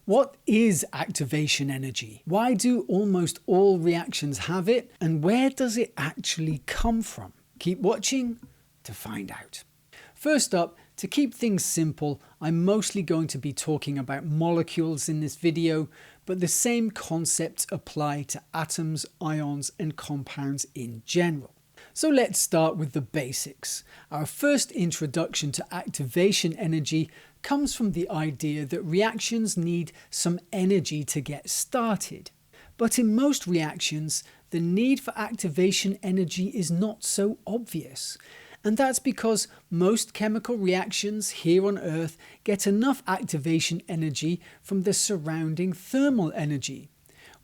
What is activation energy? Why do almost all reactions have it? And where does it actually come from? Keep watching to find out. First up, to keep things simple, I'm mostly going to be talking about molecules in this video, but the same concepts apply to atoms, ions, and compounds in general. So let's start with the basics. Our first introduction to activation energy comes from the idea that reactions need some energy to get started. But in most reactions, the need for activation energy is not so obvious. And that's because most chemical reactions here on Earth get enough activation energy from the surrounding thermal energy,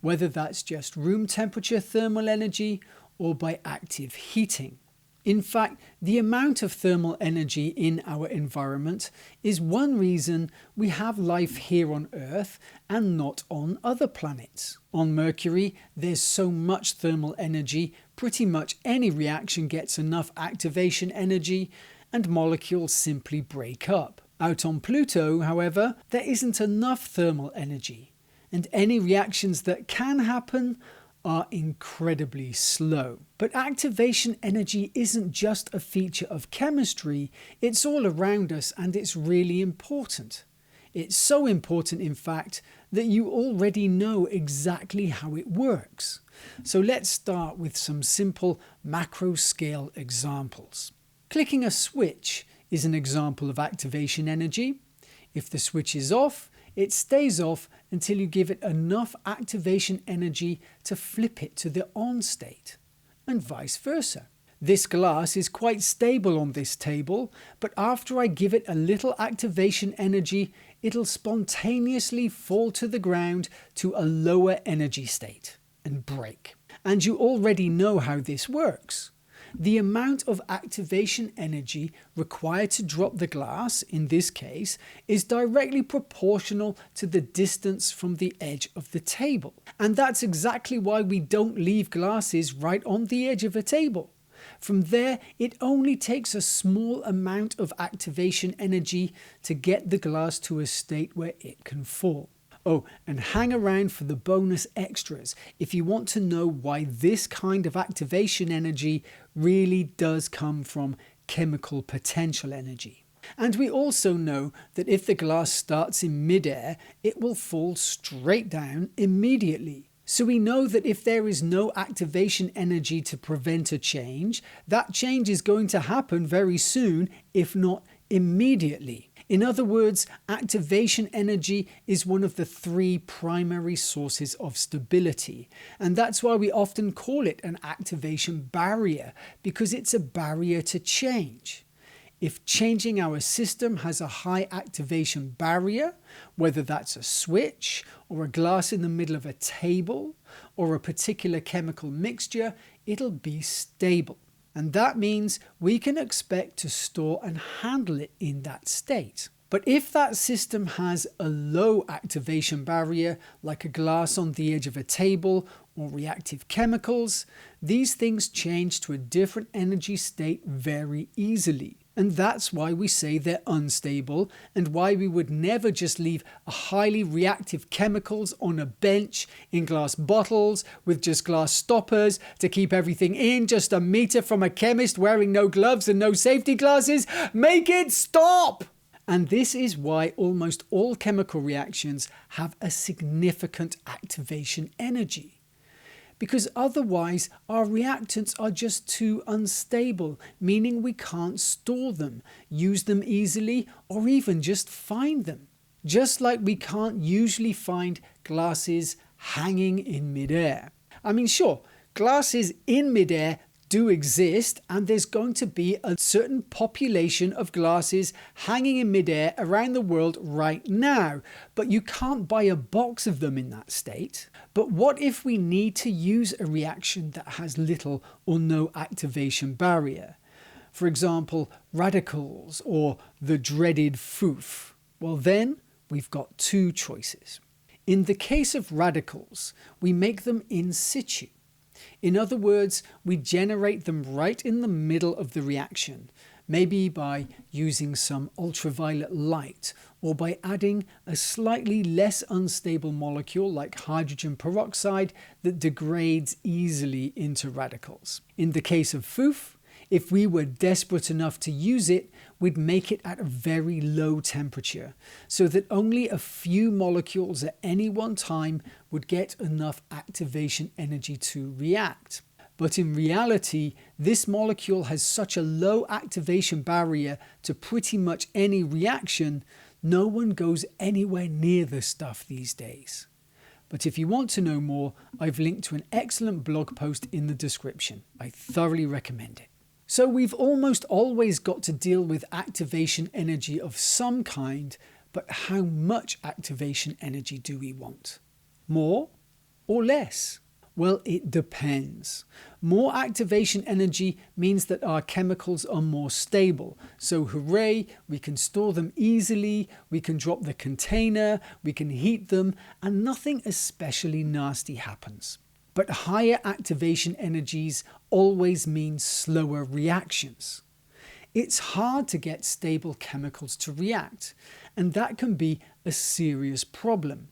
whether that's just room temperature thermal energy or by active heating. In fact, the amount of thermal energy in our environment is one reason we have life here on Earth and not on other planets. On Mercury, there's so much thermal energy, pretty much any reaction gets enough activation energy and molecules simply break up. Out on Pluto, however, there isn't enough thermal energy, and any reactions that can happen are incredibly slow. But activation energy isn't just a feature of chemistry, it's all around us and it's really important. It's so important, in fact, that you already know exactly how it works. So let's start with some simple macro scale examples. Clicking a switch is an example of activation energy. If the switch is off, it stays off until you give it enough activation energy to flip it to the on state, and vice versa. This glass is quite stable on this table, but after I give it a little activation energy, it'll spontaneously fall to the ground to a lower energy state and break. And you already know how this works. The amount of activation energy required to drop the glass, in this case, is directly proportional to the distance from the edge of the table. And that's exactly why we don't leave glasses right on the edge of a table. From there, it only takes a small amount of activation energy to get the glass to a state where it can fall. Oh, and hang around for the bonus extras if you want to know why this kind of activation energy really does come from chemical potential energy. And we also know that if the glass starts in midair, it will fall straight down immediately. So we know that if there is no activation energy to prevent a change, that change is going to happen very soon, if not immediately. In other words, activation energy is one of the three primary sources of stability, and that's why we often call it an activation barrier, because it's a barrier to change. If changing our system has a high activation barrier, whether that's a switch or a glass in the middle of a table or a particular chemical mixture, it'll be stable. And that means we can expect to store and handle it in that state. But if that system has a low activation barrier, like a glass on the edge of a table or reactive chemicals, these things change to a different energy state very easily. And that's why we say they're unstable, and why we would never just leave a highly reactive chemicals on a bench in glass bottles with just glass stoppers to keep everything in just a meter from a chemist wearing no gloves and no safety glasses. Make it stop! And this is why almost all chemical reactions have a significant activation energy. Because otherwise our reactants are just too unstable, meaning we can't store them, use them easily, or even just find them. Just like we can't usually find glasses hanging in midair. I mean, sure, glasses in midair do exist, and there's going to be a certain population of glasses hanging in midair around the world right now, but you can't buy a box of them in that state. But what if we need to use a reaction that has little or no activation barrier? For example, radicals or the dreaded FOOF. Well, then we've got two choices. In the case of radicals, we make them in situ. In other words, we generate them right in the middle of the reaction, maybe by using some ultraviolet light or by adding a slightly less unstable molecule like hydrogen peroxide that degrades easily into radicals. In the case of FOOF, if we were desperate enough to use it, we'd make it at a very low temperature so that only a few molecules at any one time would get enough activation energy to react. But in reality, this molecule has such a low activation barrier to pretty much any reaction, no one goes anywhere near the stuff these days. But if you want to know more, I've linked to an excellent blog post in the description. I thoroughly recommend it. So we've almost always got to deal with activation energy of some kind, but how much activation energy do we want? More or less? Well, it depends. More activation energy means that our chemicals are more stable. So hooray, we can store them easily, we can drop the container, we can heat them, and nothing especially nasty happens. But higher activation energies always mean slower reactions. It's hard to get stable chemicals to react, and that can be a serious problem.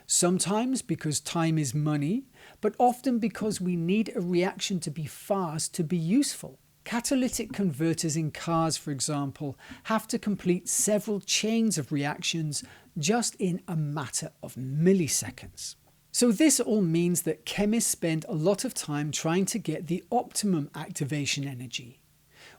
Sometimes because time is money, but often because we need a reaction to be fast to be useful. Catalytic converters in cars, for example, have to complete several chains of reactions just in a matter of milliseconds. So this all means that chemists spend a lot of time trying to get the optimum activation energy.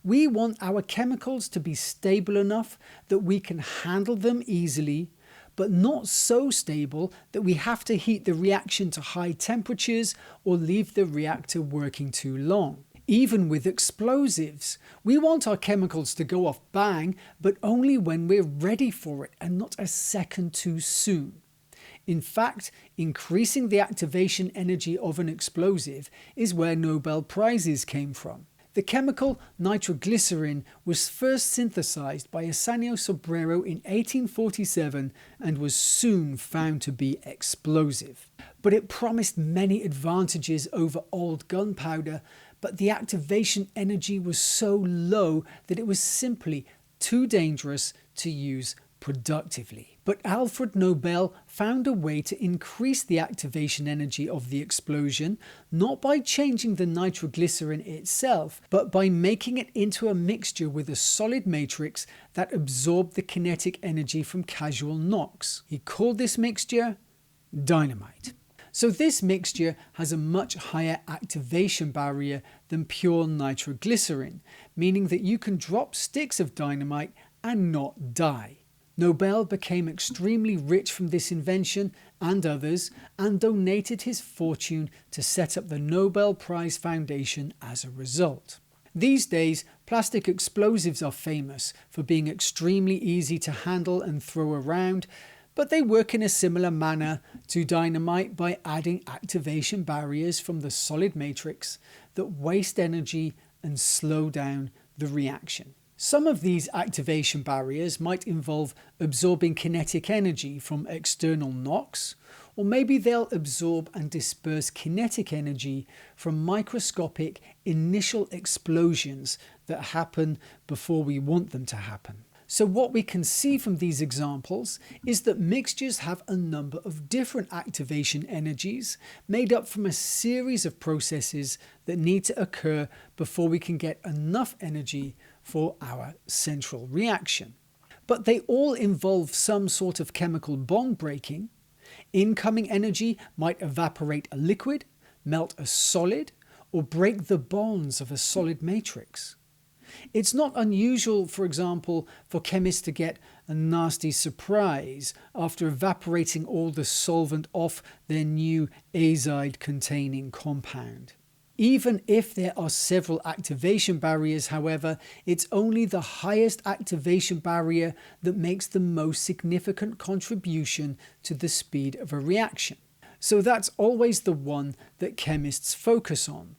We want our chemicals to be stable enough that we can handle them easily, but not so stable that we have to heat the reaction to high temperatures or leave the reactor working too long. Even with explosives, we want our chemicals to go off bang, but only when we're ready for it and not a second too soon. In fact, increasing the activation energy of an explosive is where Nobel Prizes came from. The chemical nitroglycerin was first synthesized by Ascanio Sobrero in 1847 and was soon found to be explosive. But it promised many advantages over old gunpowder, but the activation energy was so low that it was simply too dangerous to use productively. But Alfred Nobel found a way to increase the activation energy of the explosion, not by changing the nitroglycerin itself, but by making it into a mixture with a solid matrix that absorbed the kinetic energy from casual knocks. He called this mixture dynamite. So this mixture has a much higher activation barrier than pure nitroglycerin, meaning that you can drop sticks of dynamite and not die. Nobel became extremely rich from this invention and others and donated his fortune to set up the Nobel Prize Foundation as a result. These days, plastic explosives are famous for being extremely easy to handle and throw around, but they work in a similar manner to dynamite by adding activation barriers from the solid matrix that waste energy and slow down the reaction. Some of these activation barriers might involve absorbing kinetic energy from external knocks, or maybe they'll absorb and disperse kinetic energy from microscopic initial explosions that happen before we want them to happen. So what we can see from these examples is that mixtures have a number of different activation energies made up from a series of processes that need to occur before we can get enough energy for our central reaction. But they all involve some sort of chemical bond breaking. Incoming energy might evaporate a liquid, melt a solid, or break the bonds of a solid matrix. It's not unusual, for example, for chemists to get a nasty surprise after evaporating all the solvent off their new azide-containing compound. Even if there are several activation barriers, however, it's only the highest activation barrier that makes the most significant contribution to the speed of a reaction. So that's always the one that chemists focus on.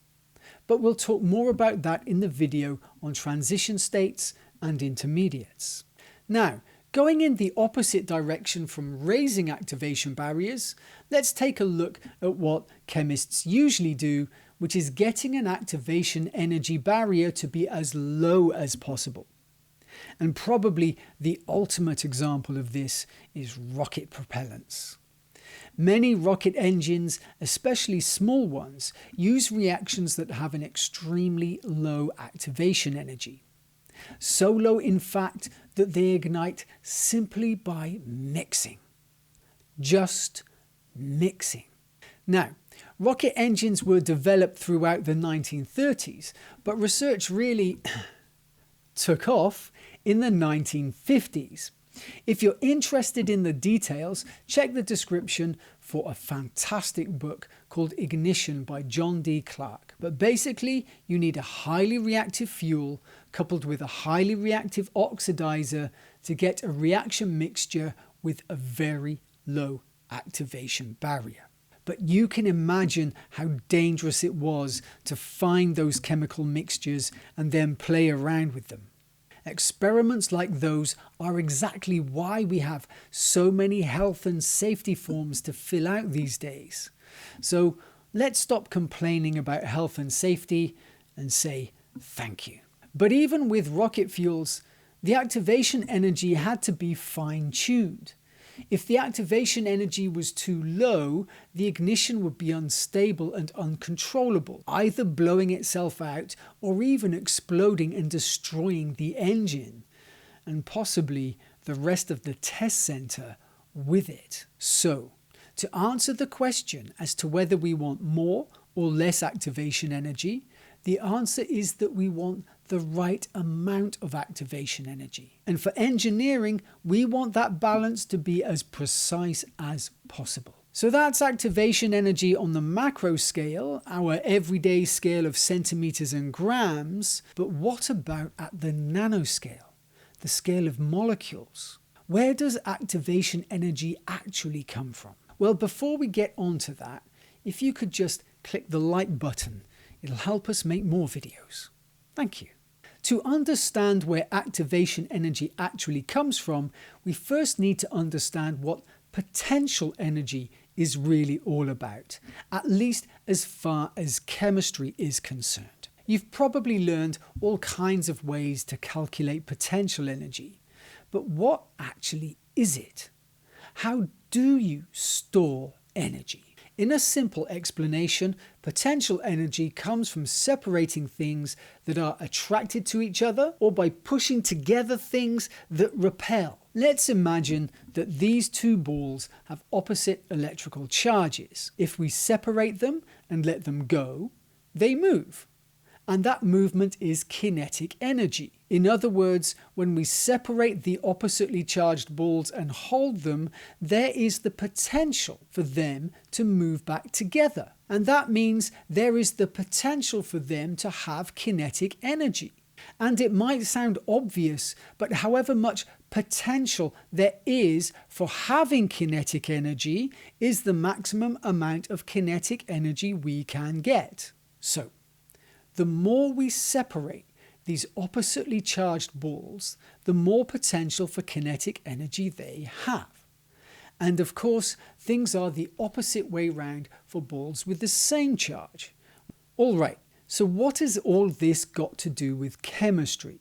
But we'll talk more about that in the video on transition states and intermediates. Now, going in the opposite direction from raising activation barriers, let's take a look at what chemists usually do which is getting an activation energy barrier to be as low as possible. And probably the ultimate example of this is rocket propellants. Many rocket engines, especially small ones, use reactions that have an extremely low activation energy. So low, in fact, that they ignite simply by mixing. Just mixing. Now, rocket engines were developed throughout the 1930s, but research really took off in the 1950s. If you're interested in the details, check the description for a fantastic book called Ignition by John D. Clark. But basically, you need a highly reactive fuel coupled with a highly reactive oxidizer to get a reaction mixture with a very low activation barrier. But you can imagine how dangerous it was to find those chemical mixtures and then play around with them. Experiments like those are exactly why we have so many health and safety forms to fill out these days. So let's stop complaining about health and safety and say thank you. But even with rocket fuels, the activation energy had to be fine-tuned. If the activation energy was too low, the ignition would be unstable and uncontrollable, either blowing itself out or even exploding and destroying the engine, and possibly the rest of the test center with it. So, to answer the question as to whether we want more or less activation energy, the answer is that we want the right amount of activation energy. And for engineering, we want that balance to be as precise as possible. So that's activation energy on the macro scale, our everyday scale of centimeters and grams. But what about at the nanoscale, the scale of molecules? Where does activation energy actually come from? Well, before we get onto that, if you could just click the like button, it'll help us make more videos. Thank you. To understand where activation energy actually comes from, we first need to understand what potential energy is really all about, at least as far as chemistry is concerned. You've probably learned all kinds of ways to calculate potential energy, but what actually is it? How do you store energy? In a simple explanation, potential energy comes from separating things that are attracted to each other or by pushing together things that repel. Let's imagine that these two balls have opposite electrical charges. If we separate them and let them go, they move. And that movement is kinetic energy. In other words, when we separate the oppositely charged balls and hold them, there is the potential for them to move back together. And that means there is the potential for them to have kinetic energy. And it might sound obvious, but however much potential there is for having kinetic energy is the maximum amount of kinetic energy we can get. So, the more we separate these oppositely charged balls, the more potential for kinetic energy they have. And of course, things are the opposite way round for balls with the same charge. All right, so what has all this got to do with chemistry?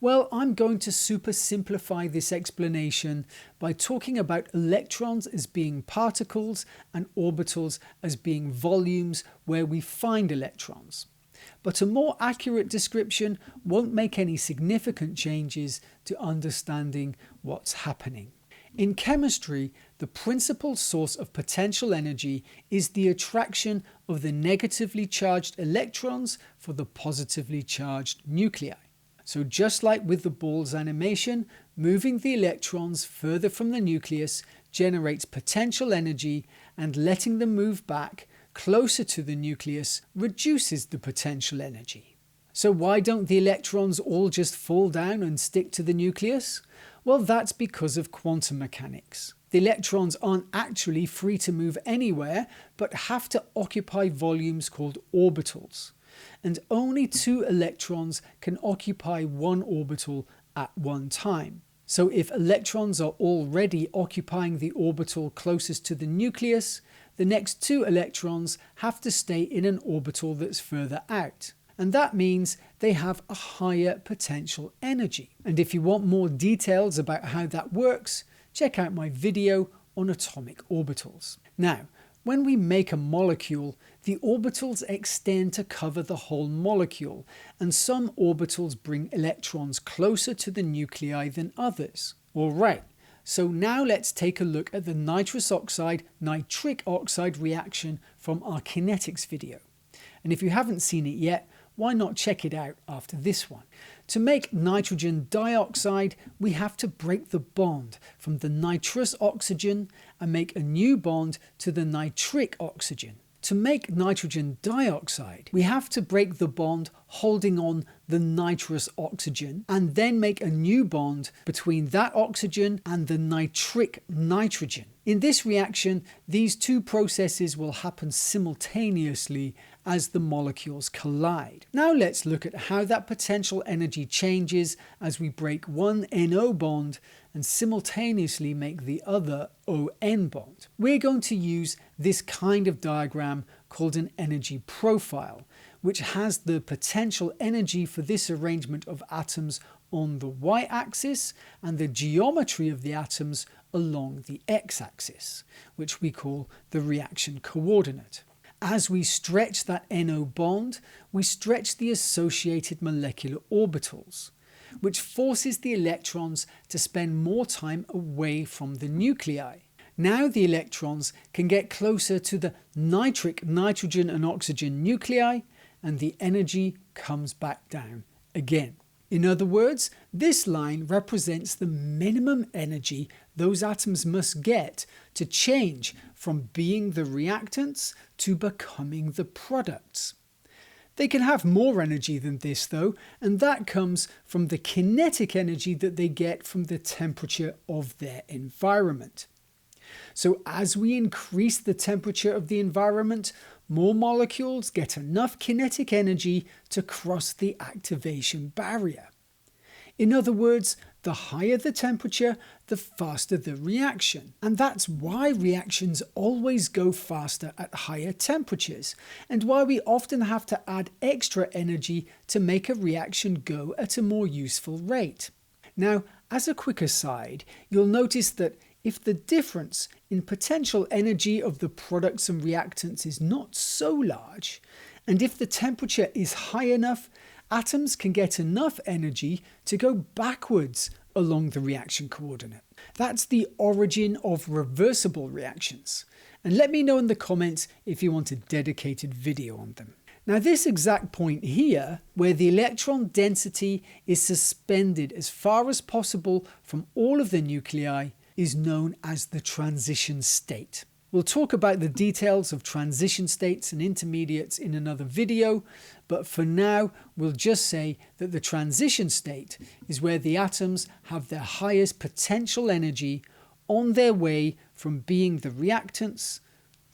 Well, I'm going to super simplify this explanation by talking about electrons as being particles and orbitals as being volumes where we find electrons. But a more accurate description won't make any significant changes to understanding what's happening. In chemistry, the principal source of potential energy is the attraction of the negatively charged electrons for the positively charged nuclei. So just like with the ball's animation, moving the electrons further from the nucleus generates potential energy, and letting them move back closer to the nucleus reduces the potential energy. So why don't the electrons all just fall down and stick to the nucleus? Well, that's because of quantum mechanics. The electrons aren't actually free to move anywhere, but have to occupy volumes called orbitals. And only 2 electrons can occupy one orbital at one time. So if electrons are already occupying the orbital closest to the nucleus, the next two electrons have to stay in an orbital that's further out. And that means they have a higher potential energy. And if you want more details about how that works, check out my video on atomic orbitals. Now, when we make a molecule, the orbitals extend to cover the whole molecule, and some orbitals bring electrons closer to the nuclei than others. Alright, so now let's take a look at the nitrous oxide-nitric oxide reaction from our kinetics video. And if you haven't seen it yet, why not check it out after this one? To make nitrogen dioxide, we have to break the bond from the nitrous oxygen and make a new bond to the nitric oxygen. To make nitrogen dioxide, we have to break the bond holding on the nitrous oxygen and then make a new bond between that oxygen and the nitric nitrogen. In this reaction, these two processes will happen simultaneously as the molecules collide. Now let's look at how that potential energy changes as we break one NO bond and simultaneously make the other ON bond. We're going to use this kind of diagram called an energy profile, which has the potential energy for this arrangement of atoms on the y-axis and the geometry of the atoms along the x-axis, which we call the reaction coordinate. As we stretch that NO bond, we stretch the associated molecular orbitals, which forces the electrons to spend more time away from the nuclei. Now the electrons can get closer to the nitric nitrogen and oxygen nuclei, and the energy comes back down again. In other words, this line represents the minimum energy those atoms must get to change from being the reactants to becoming the products. They can have more energy than this though, and that comes from the kinetic energy that they get from the temperature of their environment. So as we increase the temperature of the environment, more molecules get enough kinetic energy to cross the activation barrier. In other words, the higher the temperature, the faster the reaction. And that's why reactions always go faster at higher temperatures, and why we often have to add extra energy to make a reaction go at a more useful rate. Now, as a quick aside, you'll notice that if the difference in potential energy of the products and reactants is not so large, and if the temperature is high enough, atoms can get enough energy to go backwards along the reaction coordinate. That's the origin of reversible reactions. And let me know in the comments if you want a dedicated video on them. Now this exact point here, where the electron density is suspended as far as possible from all of the nuclei, is known as the transition state. We'll talk about the details of transition states and intermediates in another video, but for now we'll just say that the transition state is where the atoms have their highest potential energy on their way from being the reactants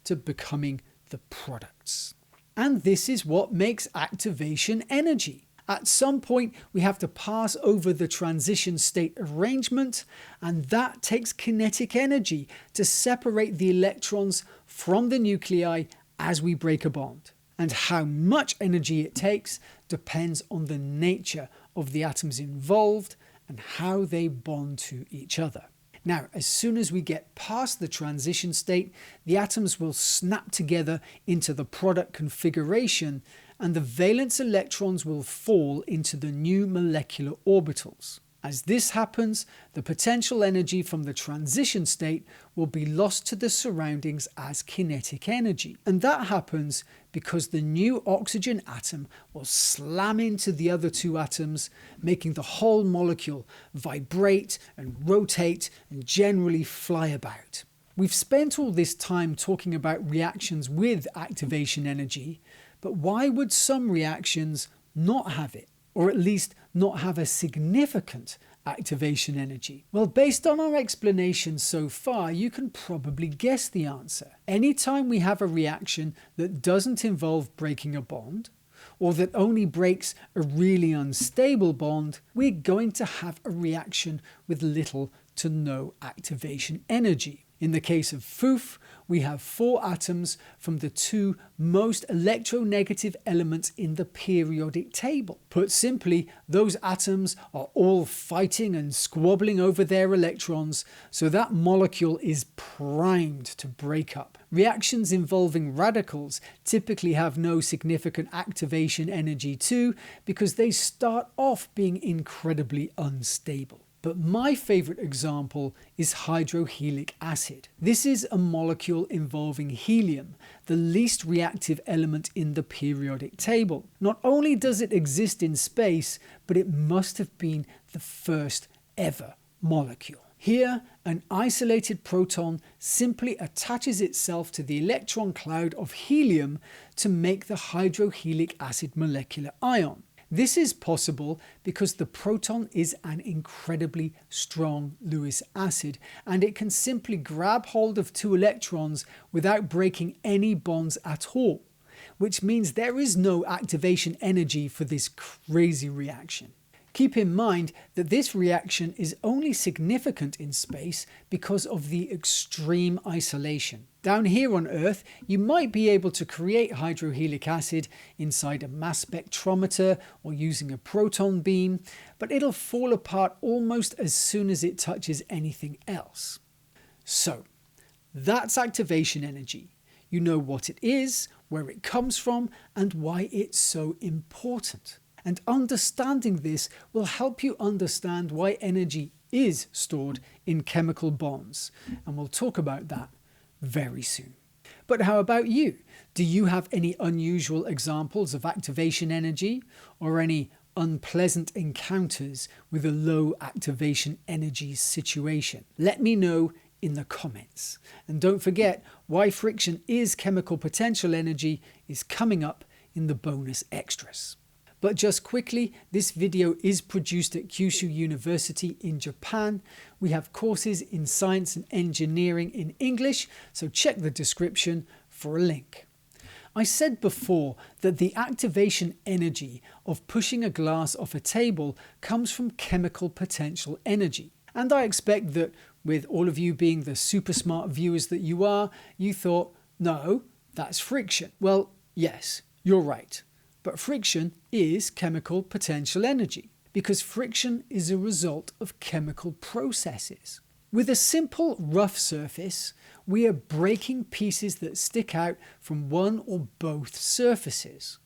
to becoming the products. And this is what makes activation energy. At some point, we have to pass over the transition state arrangement, and that takes kinetic energy to separate the electrons from the nuclei as we break a bond. And how much energy it takes depends on the nature of the atoms involved and how they bond to each other. Now, as soon as we get past the transition state, the atoms will snap together into the product configuration, and the valence electrons will fall into the new molecular orbitals. As this happens, the potential energy from the transition state will be lost to the surroundings as kinetic energy. And that happens because the new oxygen atom will slam into the other two atoms, making the whole molecule vibrate and rotate and generally fly about. We've spent all this time talking about reactions with activation energy, but why would some reactions not have it? Or at least not have a significant activation energy? Well, based on our explanation so far, you can probably guess the answer. Anytime we have a reaction that doesn't involve breaking a bond, or that only breaks a really unstable bond, we're going to have a reaction with little to no activation energy. In the case of FOOF, we have 4 atoms from the 2 most electronegative elements in the periodic table. Put simply, those atoms are all fighting and squabbling over their electrons, so that molecule is primed to break up. Reactions involving radicals typically have no significant activation energy too, because they start off being incredibly unstable. But my favourite example is hydrohelic acid. This is a molecule involving helium, the least reactive element in the periodic table. Not only does it exist in space, but it must have been the first ever molecule. Here, an isolated proton simply attaches itself to the electron cloud of helium to make the hydrohelic acid molecular ion. This is possible because the proton is an incredibly strong Lewis acid, and it can simply grab hold of 2 electrons without breaking any bonds at all, which means there is no activation energy for this crazy reaction. Keep in mind that this reaction is only significant in space because of the extreme isolation. Down here on Earth, you might be able to create hydrohelic acid inside a mass spectrometer or using a proton beam, but it'll fall apart almost as soon as it touches anything else. So, that's activation energy. You know what it is, where it comes from, and why it's so important. And understanding this will help you understand why energy is stored in chemical bonds. And we'll talk about that very soon. But how about you? Do you have any unusual examples of activation energy or any unpleasant encounters with a low activation energy situation? Let me know in the comments. And don't forget, why friction is chemical potential energy is coming up in the bonus extras. But just quickly, this video is produced at Kyushu University in Japan. We have courses in science and engineering in English, so check the description for a link. I said before that the activation energy of pushing a glass off a table comes from chemical potential energy. And I expect that with all of you being the super smart viewers that you are, you thought, no, that's friction. Well, yes, you're right. But friction is chemical potential energy because friction is a result of chemical processes. With a simple rough surface, we are breaking pieces that stick out from one or both surfaces.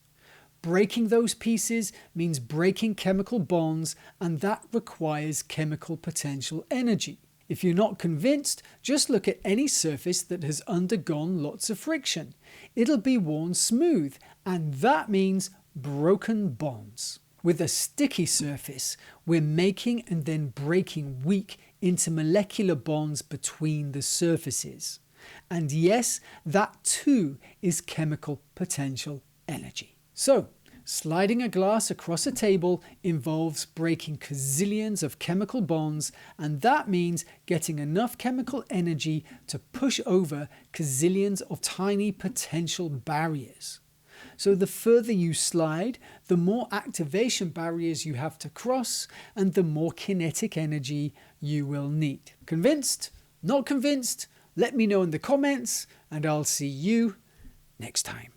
Breaking those pieces means breaking chemical bonds, and that requires chemical potential energy. If you're not convinced, just look at any surface that has undergone lots of friction. It'll be worn smooth, and that means broken bonds. With a sticky surface, we're making and then breaking weak intermolecular bonds between the surfaces. And yes, that too is chemical potential energy. So, sliding a glass across a table involves breaking gazillions of chemical bonds, and that means getting enough chemical energy to push over gazillions of tiny potential barriers. So the further you slide, the more activation barriers you have to cross, and the more kinetic energy you will need. Convinced? Not convinced? Let me know in the comments, and I'll see you next time.